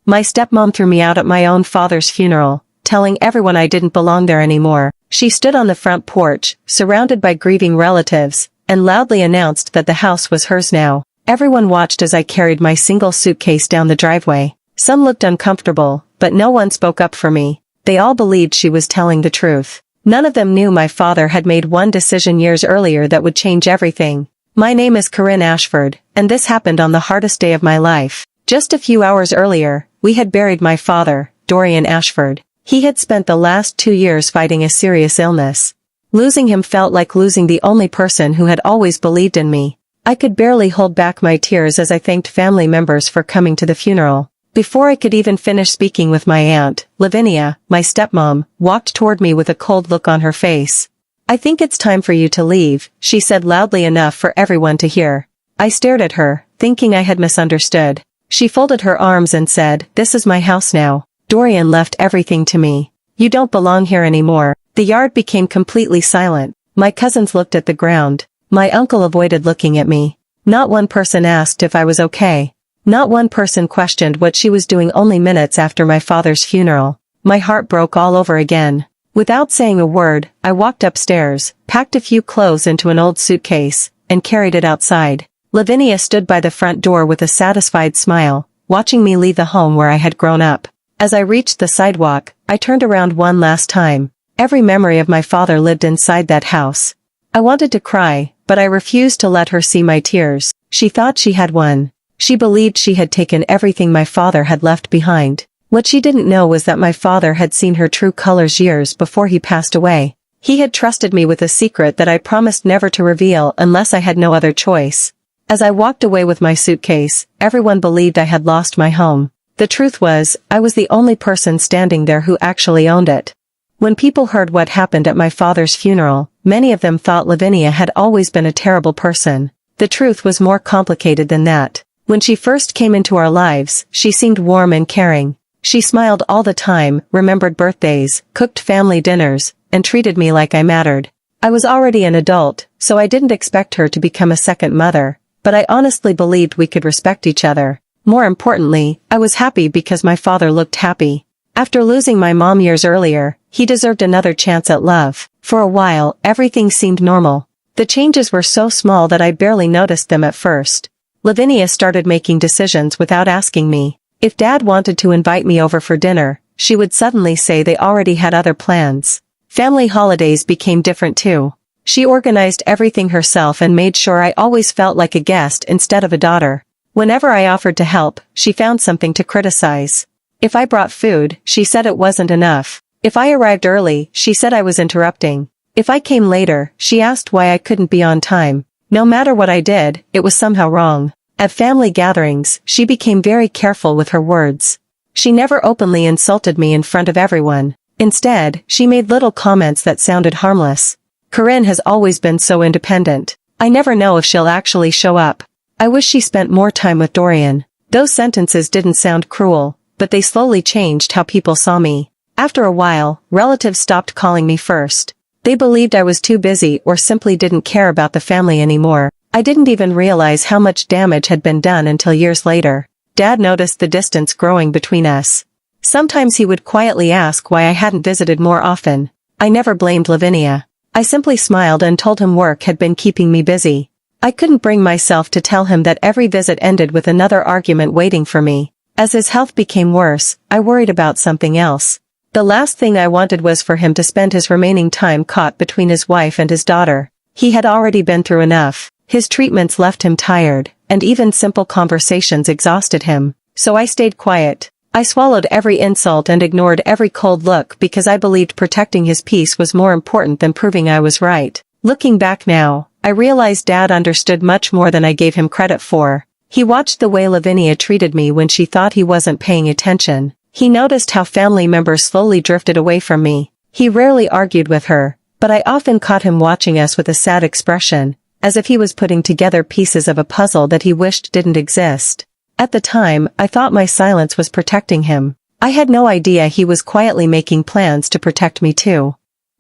My stepmom threw me out at my own father's funeral, telling everyone I didn't belong there anymore. She stood on the front porch, surrounded by grieving relatives, and loudly announced that the house was hers now. Everyone watched as I carried my single suitcase down the driveway. Some looked uncomfortable, but no one spoke up for me. They all believed she was telling the truth. None of them knew my father had made one decision years earlier that would change everything. My name is Corinne Ashford, and this happened on the hardest day of my life. Just a few hours earlier, we had buried my father, Dorian Ashford. He had spent the last 2 years fighting a serious illness. Losing him felt like losing the only person who had always believed in me. I could barely hold back my tears as I thanked family members for coming to the funeral. Before I could even finish speaking with my aunt, Levvenia, my stepmom, walked toward me with a cold look on her face. "I think it's time for you to leave," she said loudly enough for everyone to hear. I stared at her, thinking I had misunderstood. She folded her arms and said, "This is my house now. Dorian left everything to me. You don't belong here anymore." The yard became completely silent. My cousins looked at the ground. My uncle avoided looking at me. Not one person asked if I was okay. Not one person questioned what she was doing only minutes after my father's funeral. My heart broke all over again. Without saying a word, I walked upstairs, packed a few clothes into an old suitcase, and carried it outside. Levvenia stood by the front door with a satisfied smile, watching me leave the home where I had grown up. As I reached the sidewalk, I turned around one last time. Every memory of my father lived inside that house. I wanted to cry, but I refused to let her see my tears. She thought she had won. She believed she had taken everything my father had left behind. What she didn't know was that my father had seen her true colors years before he passed away. He had trusted me with a secret that I promised never to reveal unless I had no other choice. As I walked away with my suitcase, everyone believed I had lost my home. The truth was, I was the only person standing there who actually owned it. When people heard what happened at my father's funeral, many of them thought Levvenia had always been a terrible person. The truth was more complicated than that. When she first came into our lives, she seemed warm and caring. She smiled all the time, remembered birthdays, cooked family dinners, and treated me like I mattered. I was already an adult, so I didn't expect her to become a second mother, but I honestly believed we could respect each other. More importantly, I was happy because my father looked happy. After losing my mom years earlier, he deserved another chance at love. For a while, everything seemed normal. The changes were so small that I barely noticed them at first. Levvenia started making decisions without asking me. If Dad wanted to invite me over for dinner, she would suddenly say they already had other plans. Family holidays became different too. She organized everything herself and made sure I always felt like a guest instead of a daughter. Whenever I offered to help, she found something to criticize. If I brought food, she said it wasn't enough. If I arrived early, she said I was interrupting. If I came later, she asked why I couldn't be on time. No matter what I did, it was somehow wrong. At family gatherings, she became very careful with her words. She never openly insulted me in front of everyone. Instead, she made little comments that sounded harmless. Corinne has always been so independent. I never know if she'll actually show up. I wish she spent more time with Dorian. Those sentences didn't sound cruel, but they slowly changed how people saw me. After a while, relatives stopped calling me first. They believed I was too busy or simply didn't care about the family anymore. I didn't even realize how much damage had been done until years later. Dad noticed the distance growing between us. Sometimes he would quietly ask why I hadn't visited more often. I never blamed Levvenia. I simply smiled and told him work had been keeping me busy. I couldn't bring myself to tell him that every visit ended with another argument waiting for me. As his health became worse, I worried about something else. The last thing I wanted was for him to spend his remaining time caught between his wife and his daughter. He had already been through enough. His treatments left him tired, and even simple conversations exhausted him. So I stayed quiet. I swallowed every insult and ignored every cold look because I believed protecting his peace was more important than proving I was right. Looking back now, I realized Dad understood much more than I gave him credit for. He watched the way Levvenia treated me when she thought he wasn't paying attention. He noticed how family members slowly drifted away from me. He rarely argued with her, but I often caught him watching us with a sad expression, as if he was putting together pieces of a puzzle that he wished didn't exist. At the time, I thought my silence was protecting him. I had no idea he was quietly making plans to protect me too.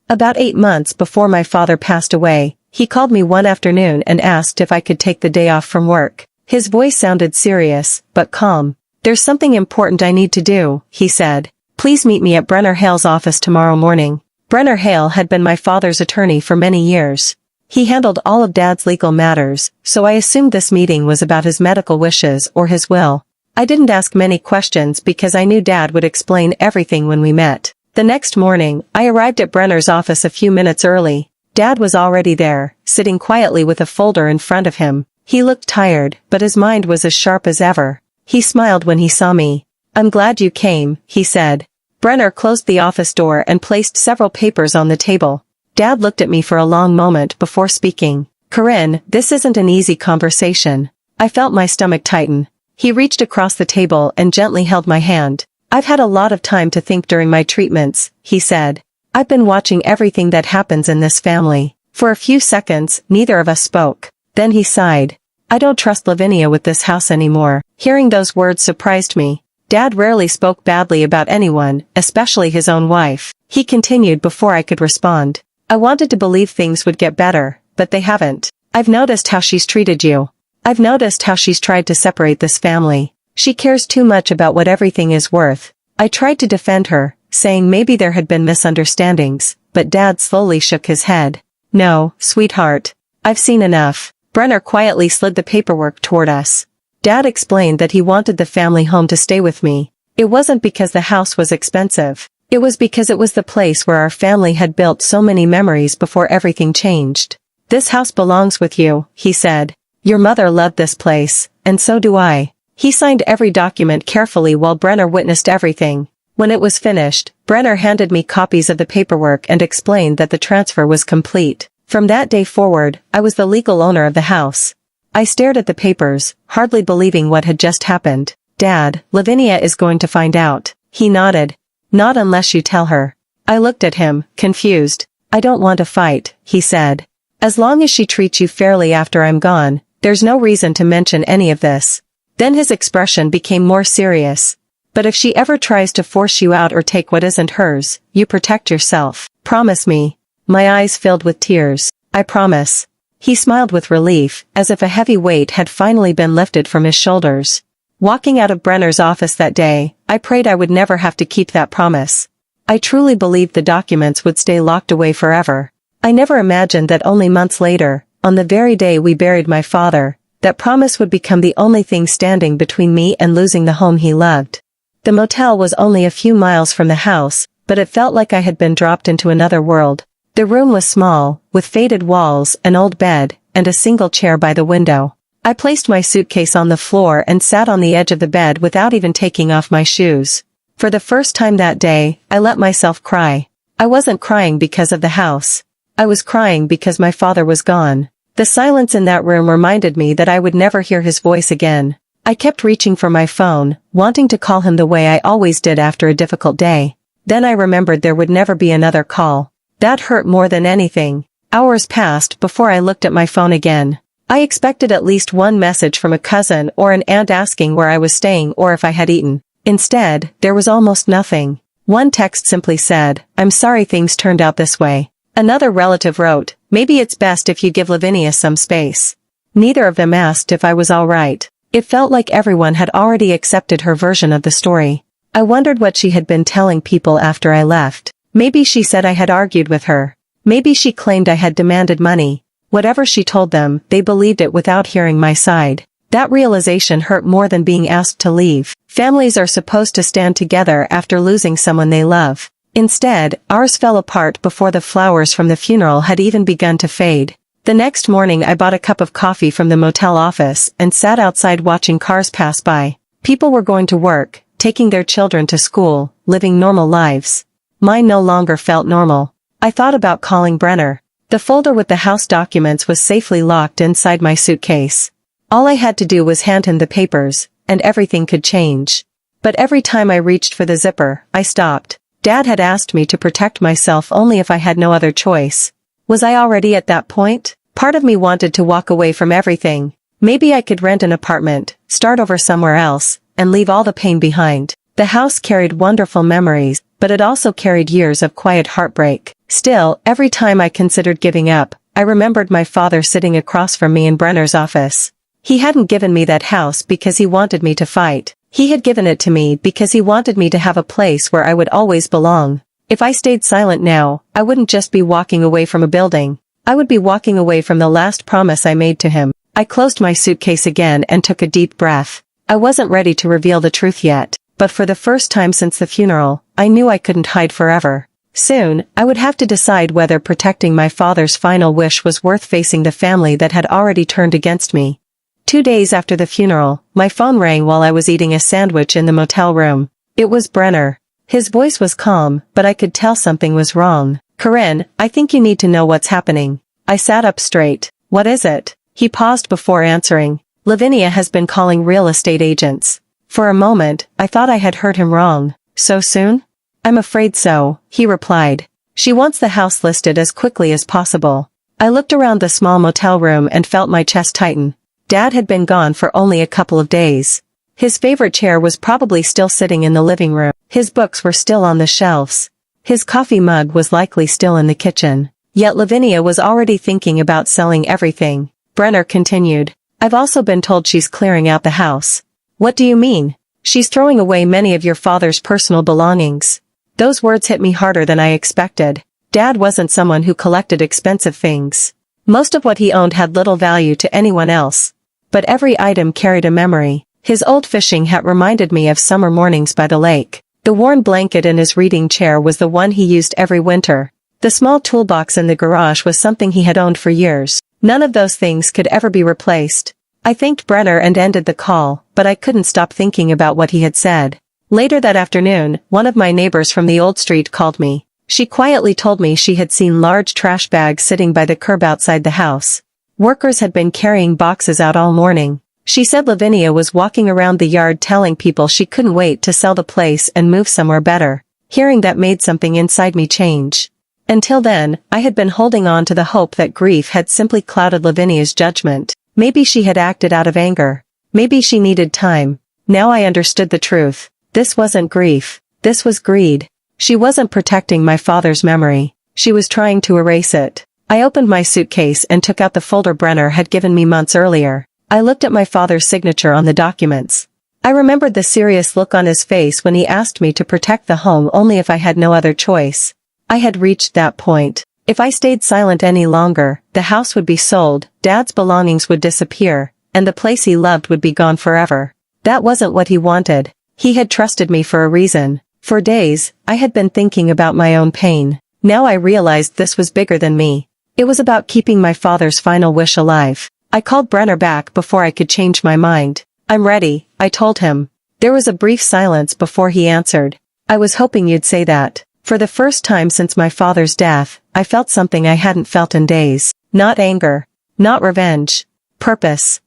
About 8 months before my father passed away, he called me one afternoon and asked if I could take the day off from work. His voice sounded serious, but calm. "There's something important I need to do," he said. "Please meet me at Brenner Hale's office tomorrow morning." Brenner Hale had been my father's attorney for many years. He handled all of Dad's legal matters, so I assumed this meeting was about his medical wishes or his will. I didn't ask many questions because I knew Dad would explain everything when we met. The next morning, I arrived at Brenner's office a few minutes early. Dad was already there, sitting quietly with a folder in front of him. He looked tired, but his mind was as sharp as ever. He smiled when he saw me. "I'm glad you came," he said. Brenner closed the office door and placed several papers on the table. Dad looked at me for a long moment before speaking. "Corinne, this isn't an easy conversation." I felt my stomach tighten. He reached across the table and gently held my hand. "I've had a lot of time to think during my treatments," he said. "I've been watching everything that happens in this family." For a few seconds, neither of us spoke. Then he sighed. "I don't trust Levvenia with this house anymore." Hearing those words surprised me. Dad rarely spoke badly about anyone, especially his own wife. He continued before I could respond. "I wanted to believe things would get better, but they haven't. I've noticed how she's treated you. I've noticed how she's tried to separate this family. She cares too much about what everything is worth." I tried to defend her, saying maybe there had been misunderstandings, but Dad slowly shook his head. "No, sweetheart. I've seen enough." Brenner quietly slid the paperwork toward us. Dad explained that he wanted the family home to stay with me. It wasn't because the house was expensive. It was because it was the place where our family had built so many memories before everything changed. "This house belongs with you," he said. "Your mother loved this place, and so do I." He signed every document carefully while Brenner witnessed everything. When it was finished, Brenner handed me copies of the paperwork and explained that the transfer was complete. From that day forward, I was the legal owner of the house. I stared at the papers, hardly believing what had just happened. "Dad, Levvenia is going to find out." He nodded. "Not unless you tell her." I looked at him, confused. "I don't want to fight," he said. "As long as she treats you fairly after I'm gone, there's no reason to mention any of this." Then his expression became more serious. "But if she ever tries to force you out or take what isn't hers, you protect yourself. Promise me." My eyes filled with tears. "I promise." He smiled with relief, as if a heavy weight had finally been lifted from his shoulders. Walking out of Brenner's office that day, I prayed I would never have to keep that promise. I truly believed the documents would stay locked away forever. I never imagined that only months later, on the very day we buried my father, that promise would become the only thing standing between me and losing the home he loved. The motel was only a few miles from the house, but it felt like I had been dropped into another world. The room was small, with faded walls, an old bed, and a single chair by the window. I placed my suitcase on the floor and sat on the edge of the bed without even taking off my shoes. For the first time that day, I let myself cry. I wasn't crying because of the house. I was crying because my father was gone. The silence in that room reminded me that I would never hear his voice again. I kept reaching for my phone, wanting to call him the way I always did after a difficult day. Then I remembered there would never be another call. That hurt more than anything. Hours passed before I looked at my phone again. I expected at least one message from a cousin or an aunt asking where I was staying or if I had eaten. Instead, there was almost nothing. One text simply said, "I'm sorry things turned out this way." Another relative wrote, "Maybe it's best if you give Levvenia some space." Neither of them asked if I was all right. It felt like everyone had already accepted her version of the story. I wondered what she had been telling people after I left. Maybe she said I had argued with her. Maybe she claimed I had demanded money. Whatever she told them, they believed it without hearing my side. That realization hurt more than being asked to leave. Families are supposed to stand together after losing someone they love. Instead, ours fell apart before the flowers from the funeral had even begun to fade. The next morning I bought a cup of coffee from the motel office and sat outside watching cars pass by. People were going to work, taking their children to school, living normal lives. Mine no longer felt normal. I thought about calling Brenner. The folder with the house documents was safely locked inside my suitcase. All I had to do was hand him the papers, and everything could change. But every time I reached for the zipper, I stopped. Dad had asked me to protect myself only if I had no other choice. Was I already at that point? Part of me wanted to walk away from everything. Maybe I could rent an apartment, start over somewhere else, and leave all the pain behind. The house carried wonderful memories, but it also carried years of quiet heartbreak. Still, every time I considered giving up, I remembered my father sitting across from me in Brenner's office. He hadn't given me that house because he wanted me to fight. He had given it to me because he wanted me to have a place where I would always belong. If I stayed silent now, I wouldn't just be walking away from a building. I would be walking away from the last promise I made to him. I closed my suitcase again and took a deep breath. I wasn't ready to reveal the truth yet, but for the first time since the funeral, I knew I couldn't hide forever. Soon, I would have to decide whether protecting my father's final wish was worth facing the family that had already turned against me. 2 days after the funeral, my phone rang while I was eating a sandwich in the motel room. It was Brenner. His voice was calm, but I could tell something was wrong. "Corinne, I think you need to know what's happening." I sat up straight. "What is it?" He paused before answering. "Levvenia has been calling real estate agents." For a moment, I thought I had heard him wrong. "So soon?" "I'm afraid so," he replied. "She wants the house listed as quickly as possible." I looked around the small motel room and felt my chest tighten. Dad had been gone for only a couple of days. His favorite chair was probably still sitting in the living room. His books were still on the shelves. His coffee mug was likely still in the kitchen. Yet Levvenia was already thinking about selling everything. Brenner continued. "I've also been told she's clearing out the house." "What do you mean?" "She's throwing away many of your father's personal belongings." Those words hit me harder than I expected. Dad wasn't someone who collected expensive things. Most of what he owned had little value to anyone else. But every item carried a memory. His old fishing hat reminded me of summer mornings by the lake. The worn blanket in his reading chair was the one he used every winter. The small toolbox in the garage was something he had owned for years. None of those things could ever be replaced. I thanked Brenner and ended the call, but I couldn't stop thinking about what he had said. Later that afternoon, one of my neighbors from the old street called me. She quietly told me she had seen large trash bags sitting by the curb outside the house. Workers had been carrying boxes out all morning. She said Levvenia was walking around the yard telling people she couldn't wait to sell the place and move somewhere better. Hearing that made something inside me change. Until then, I had been holding on to the hope that grief had simply clouded Levvenia's judgment. Maybe she had acted out of anger. Maybe she needed time. Now I understood the truth. This wasn't grief. This was greed. She wasn't protecting my father's memory. She was trying to erase it. I opened my suitcase and took out the folder Brenner had given me months earlier. I looked at my father's signature on the documents. I remembered the serious look on his face when he asked me to protect the home only if I had no other choice. I had reached that point. If I stayed silent any longer, the house would be sold, Dad's belongings would disappear, and the place he loved would be gone forever. That wasn't what he wanted. He had trusted me for a reason. For days, I had been thinking about my own pain. Now I realized this was bigger than me. It was about keeping my father's final wish alive. I called Brenner back before I could change my mind. "I'm ready," I told him. There was a brief silence before he answered. "I was hoping you'd say that." For the first time since my father's death, I felt something I hadn't felt in days. Not anger. Not revenge. Purpose.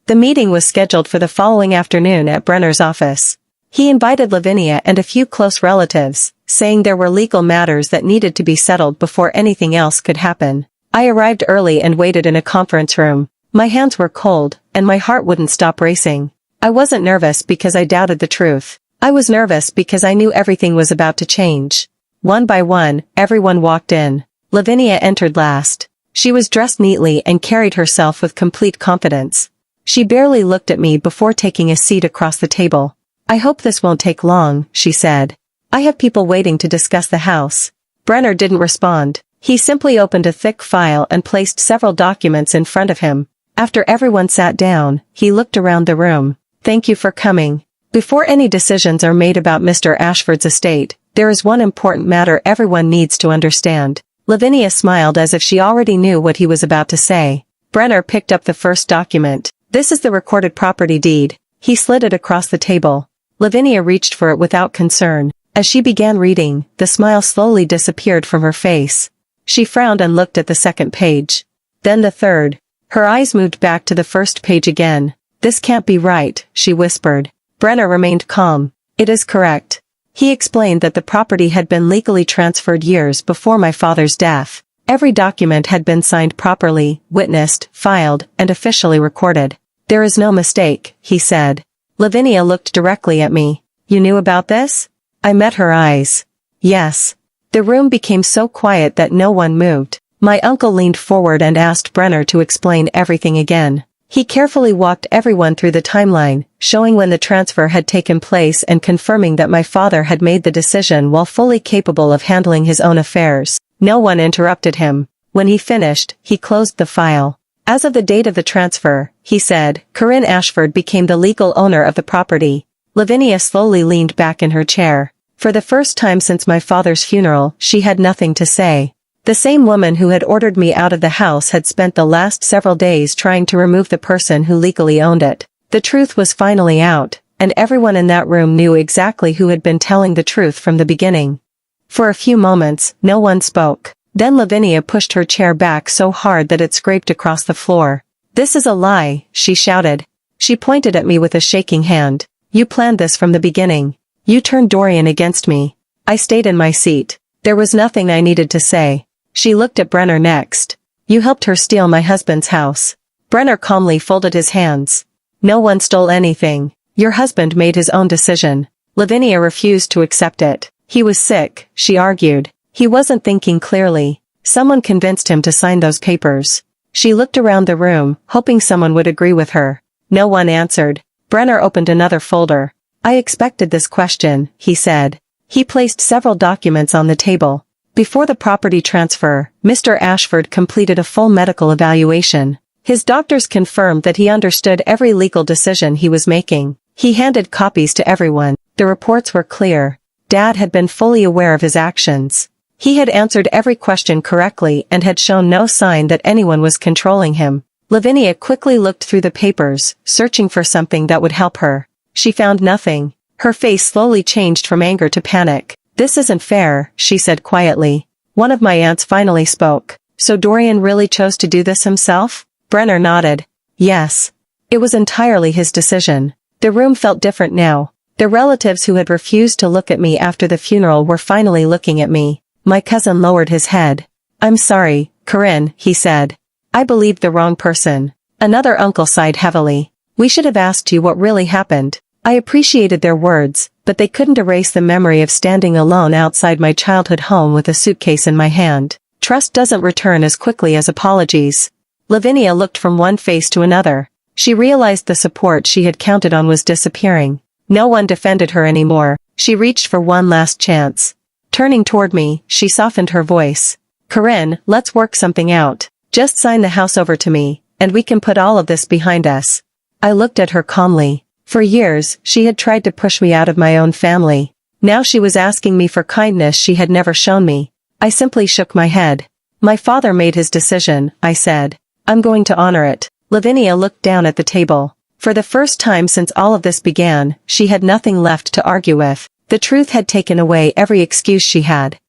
The meeting was scheduled for the following afternoon at Brenner's office. He invited Levvenia and a few close relatives, saying there were legal matters that needed to be settled before anything else could happen. I arrived early and waited in a conference room. My hands were cold, and my heart wouldn't stop racing. I wasn't nervous because I doubted the truth. I was nervous because I knew everything was about to change. One by one, everyone walked in. Levvenia entered last. She was dressed neatly and carried herself with complete confidence. She barely looked at me before taking a seat across the table. "I hope this won't take long," she said. "I have people waiting to discuss the house." Brenner didn't respond. He simply opened a thick file and placed several documents in front of him. After everyone sat down, he looked around the room. "Thank you for coming. Before any decisions are made about Mr. Ashford's estate, there is one important matter everyone needs to understand." Levvenia smiled as if she already knew what he was about to say. Brenner picked up the first document. "This is the recorded property deed." He slid it across the table. Levvenia reached for it without concern. As she began reading, the smile slowly disappeared from her face. She frowned and looked at the second page. Then the third. Her eyes moved back to the first page again. "This can't be right," she whispered. Brenner remained calm. "It is correct." He explained that the property had been legally transferred years before my father's death. Every document had been signed properly, witnessed, filed, and officially recorded. "There is no mistake," he said. Levvenia looked directly at me. "You knew about this?" I met her eyes. "Yes." The room became so quiet that no one moved. My uncle leaned forward and asked Brenner to explain everything again. He carefully walked everyone through the timeline, showing when the transfer had taken place and confirming that my father had made the decision while fully capable of handling his own affairs. No one interrupted him. When he finished, he closed the file. As of the date of the transfer, he said, Corinne Ashford became the legal owner of the property. Levvenia slowly leaned back in her chair. For the first time since my father's funeral, she had nothing to say. The same woman who had ordered me out of the house had spent the last several days trying to remove the person who legally owned it. The truth was finally out, and everyone in that room knew exactly who had been telling the truth from the beginning. For a few moments, no one spoke. Then Levvenia pushed her chair back so hard that it scraped across the floor. "This is a lie," she shouted. She pointed at me with a shaking hand. "You planned this from the beginning. You turned Dorian against me." I stayed in my seat. There was nothing I needed to say. She looked at Brenner next. "You helped her steal my husband's house." Brenner calmly folded his hands. "No one stole anything. Your husband made his own decision." Levvenia refused to accept it. "He was sick," she argued. "He wasn't thinking clearly. Someone convinced him to sign those papers." She looked around the room, hoping someone would agree with her. No one answered. Brenner opened another folder. "I expected this question," he said. He placed several documents on the table. Before the property transfer, Mr. Ashford completed a full medical evaluation. His doctors confirmed that he understood every legal decision he was making. He handed copies to everyone. The reports were clear. Dad had been fully aware of his actions. He had answered every question correctly and had shown no sign that anyone was controlling him. Levvenia quickly looked through the papers, searching for something that would help her. She found nothing. Her face slowly changed from anger to panic. "This isn't fair," she said quietly. One of my aunts finally spoke. "So Dorian really chose to do this himself?" Brenner nodded. "Yes. It was entirely his decision." The room felt different now. The relatives who had refused to look at me after the funeral were finally looking at me. My cousin lowered his head. "I'm sorry, Corinne," he said. "I believed the wrong person." Another uncle sighed heavily. "We should have asked you what really happened." I appreciated their words, but they couldn't erase the memory of standing alone outside my childhood home with a suitcase in my hand. Trust doesn't return as quickly as apologies. Levvenia looked from one face to another. She realized the support she had counted on was disappearing. No one defended her anymore. She reached for one last chance. Turning toward me, she softened her voice. "Corinne, let's work something out. Just sign the house over to me, and we can put all of this behind us." I looked at her calmly. For years, she had tried to push me out of my own family. Now she was asking me for kindness she had never shown me. I simply shook my head. "My father made his decision," I said. "I'm going to honor it." Levvenia looked down at the table. For the first time since all of this began, she had nothing left to argue with. The truth had taken away every excuse she had.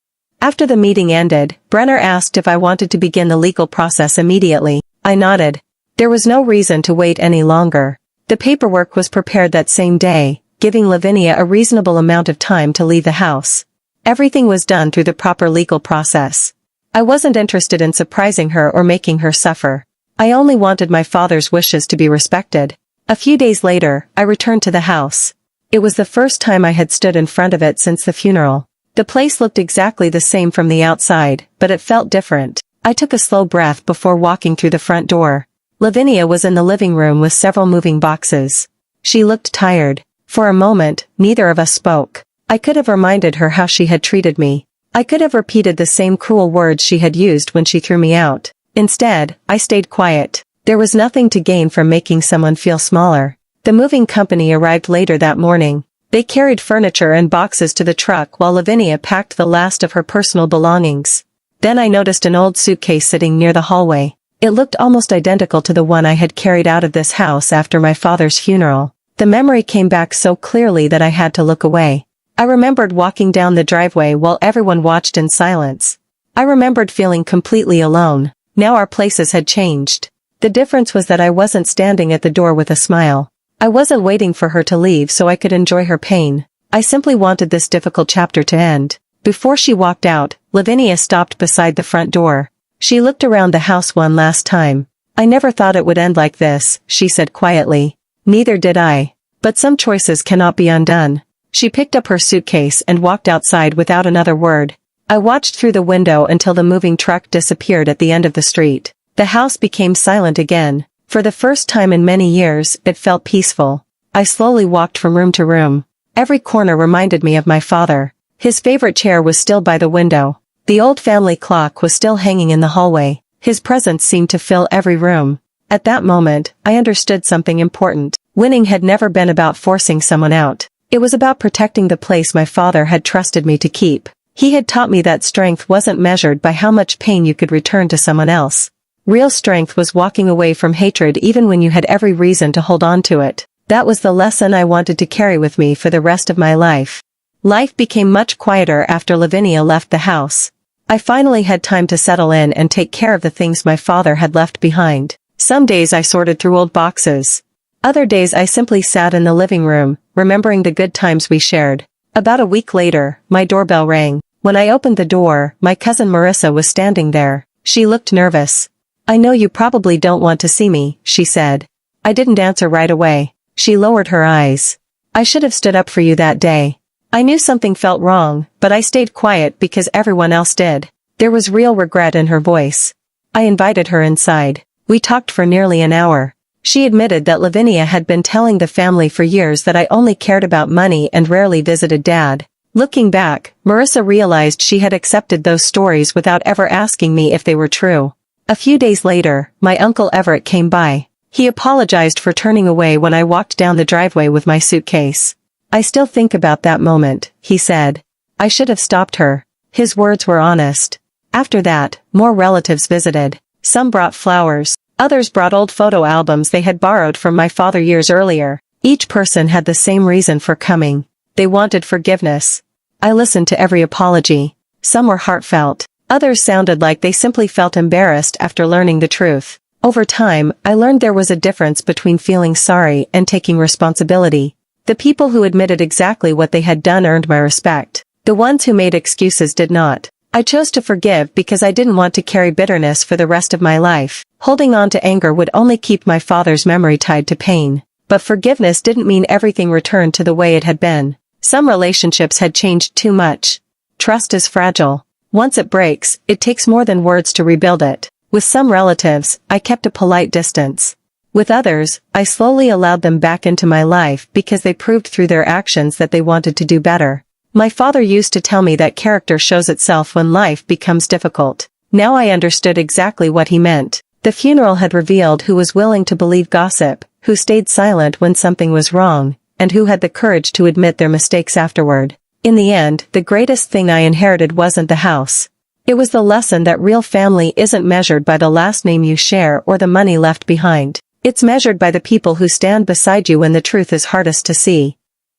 After the meeting ended, Brenner asked if I wanted to begin the legal process immediately. I nodded. There was no reason to wait any longer. The paperwork was prepared that same day, giving Levvenia a reasonable amount of time to leave the house. Everything was done through the proper legal process. I wasn't interested in surprising her or making her suffer. I only wanted my father's wishes to be respected. A few days later, I returned to the house. It was the first time I had stood in front of it since the funeral. The place looked exactly the same from the outside, but it felt different. I took a slow breath before walking through the front door. Levvenia was in the living room with several moving boxes. She looked tired. For a moment, neither of us spoke. I could have reminded her how she had treated me. I could have repeated the same cruel words she had used when she threw me out. Instead, I stayed quiet. There was nothing to gain from making someone feel smaller. The moving company arrived later that morning. They carried furniture and boxes to the truck while Levvenia packed the last of her personal belongings. Then I noticed an old suitcase sitting near the hallway. It looked almost identical to the one I had carried out of this house after my father's funeral. The memory came back so clearly that I had to look away. I remembered walking down the driveway while everyone watched in silence. I remembered feeling completely alone. Now our places had changed. The difference was that I wasn't standing at the door with a smile. I wasn't waiting for her to leave so I could enjoy her pain. I simply wanted this difficult chapter to end. Before she walked out, Levvenia stopped beside the front door. She looked around the house one last time. "I never thought it would end like this," she said quietly. "Neither did I. But some choices cannot be undone." She picked up her suitcase and walked outside without another word. I watched through the window until the moving truck disappeared at the end of the street. The house became silent again. For the first time in many years, it felt peaceful. I slowly walked from room to room. Every corner reminded me of my father. His favorite chair was still by the window. The old family clock was still hanging in the hallway. His presence seemed to fill every room. At that moment, I understood something important. Winning had never been about forcing someone out. It was about protecting the place my father had trusted me to keep. He had taught me that strength wasn't measured by how much pain you could return to someone else. Real strength was walking away from hatred even when you had every reason to hold on to it. That was the lesson I wanted to carry with me for the rest of my life. Life became much quieter after Levvenia left the house. I finally had time to settle in and take care of the things my father had left behind. Some days I sorted through old boxes. Other days I simply sat in the living room, remembering the good times we shared. About a week later, my doorbell rang. When I opened the door, my cousin Marissa was standing there. She looked nervous. "I know you probably don't want to see me," she said. I didn't answer right away. She lowered her eyes. "I should have stood up for you that day." I knew something felt wrong, but I stayed quiet because everyone else did. There was real regret in her voice. I invited her inside. We talked for nearly an hour. She admitted that Levvenia had been telling the family for years that I only cared about money and rarely visited Dad. Looking back, Marissa realized she had accepted those stories without ever asking me if they were true. A few days later, my uncle Everett came by. He apologized for turning away when I walked down the driveway with my suitcase. "I still think about that moment," he said. "I should have stopped her." His words were honest. After that, more relatives visited. Some brought flowers. Others brought old photo albums they had borrowed from my father years earlier. Each person had the same reason for coming. They wanted forgiveness. I listened to every apology. Some were heartfelt. Others sounded like they simply felt embarrassed after learning the truth. Over time, I learned there was a difference between feeling sorry and taking responsibility. The people who admitted exactly what they had done earned my respect. The ones who made excuses did not. I chose to forgive because I didn't want to carry bitterness for the rest of my life. Holding on to anger would only keep my father's memory tied to pain. But forgiveness didn't mean everything returned to the way it had been. Some relationships had changed too much. Trust is fragile. Once it breaks, it takes more than words to rebuild it. With some relatives, I kept a polite distance. With others, I slowly allowed them back into my life because they proved through their actions that they wanted to do better. My father used to tell me that character shows itself when life becomes difficult. Now I understood exactly what he meant. The funeral had revealed who was willing to believe gossip, who stayed silent when something was wrong, and who had the courage to admit their mistakes afterward. In the end, the greatest thing I inherited wasn't the house. It was the lesson that real family isn't measured by the last name you share or the money left behind. It's measured by the people who stand beside you when the truth is hardest to see.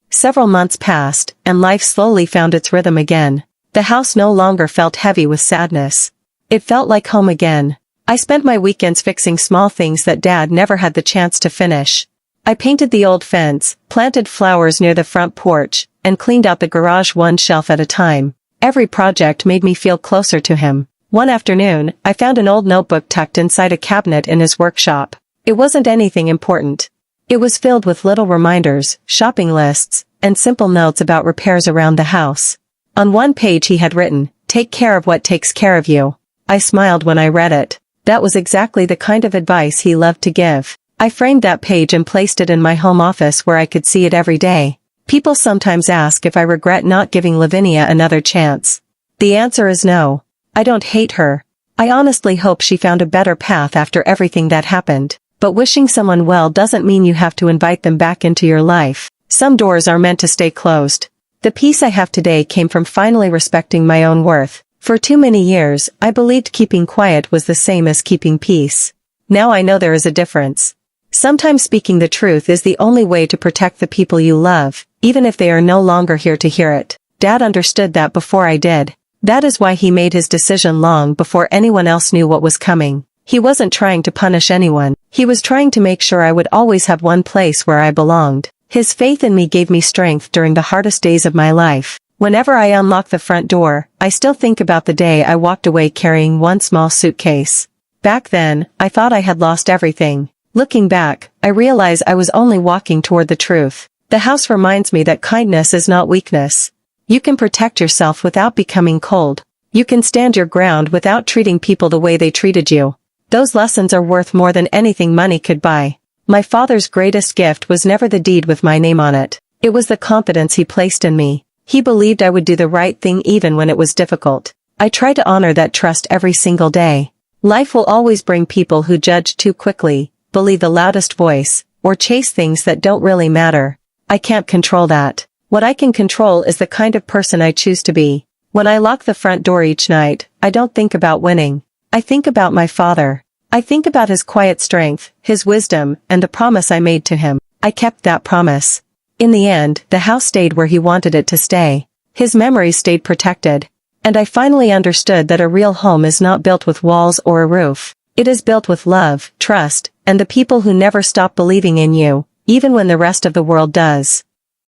Several months passed, and life slowly found its rhythm again. The house no longer felt heavy with sadness. It felt like home again. I spent my weekends fixing small things that Dad never had the chance to finish. I painted the old fence, planted flowers near the front porch, and cleaned out the garage one shelf at a time. Every project made me feel closer to him. One afternoon, I found an old notebook tucked inside a cabinet in his workshop. It wasn't anything important. It was filled with little reminders, shopping lists, and simple notes about repairs around the house. On one page he had written, "Take care of what takes care of you." I smiled when I read it. That was exactly the kind of advice he loved to give. I framed that page and placed it in my home office where I could see it every day. People sometimes ask if I regret not giving Levvenia another chance. The answer is no. I don't hate her. I honestly hope she found a better path after everything that happened. But wishing someone well doesn't mean you have to invite them back into your life. Some doors are meant to stay closed. The peace I have today came from finally respecting my own worth. For too many years, I believed keeping quiet was the same as keeping peace. Now I know there is a difference. Sometimes speaking the truth is the only way to protect the people you love, even if they are no longer here to hear it. Dad understood that before I did. That is why he made his decision long before anyone else knew what was coming. He wasn't trying to punish anyone. He was trying to make sure I would always have one place where I belonged. His faith in me gave me strength during the hardest days of my life. Whenever I unlock the front door, I still think about the day I walked away carrying one small suitcase. Back then, I thought I had lost everything. Looking back, I realize I was only walking toward the truth. The house reminds me that kindness is not weakness. You can protect yourself without becoming cold. You can stand your ground without treating people the way they treated you. Those lessons are worth more than anything money could buy. My father's greatest gift was never the deed with my name on it. It was the confidence he placed in me. He believed I would do the right thing even when it was difficult. I try to honor that trust every single day. Life will always bring people who judge too quickly, believe the loudest voice, or chase things that don't really matter. I can't control that. What I can control is the kind of person I choose to be. When I lock the front door each night, I don't think about winning. I think about my father. I think about his quiet strength, his wisdom, and the promise I made to him. I kept that promise. In the end, the house stayed where he wanted it to stay. His memories stayed protected. And I finally understood that a real home is not built with walls or a roof. It is built with love, trust, and the people who never stop believing in you, even when the rest of the world does.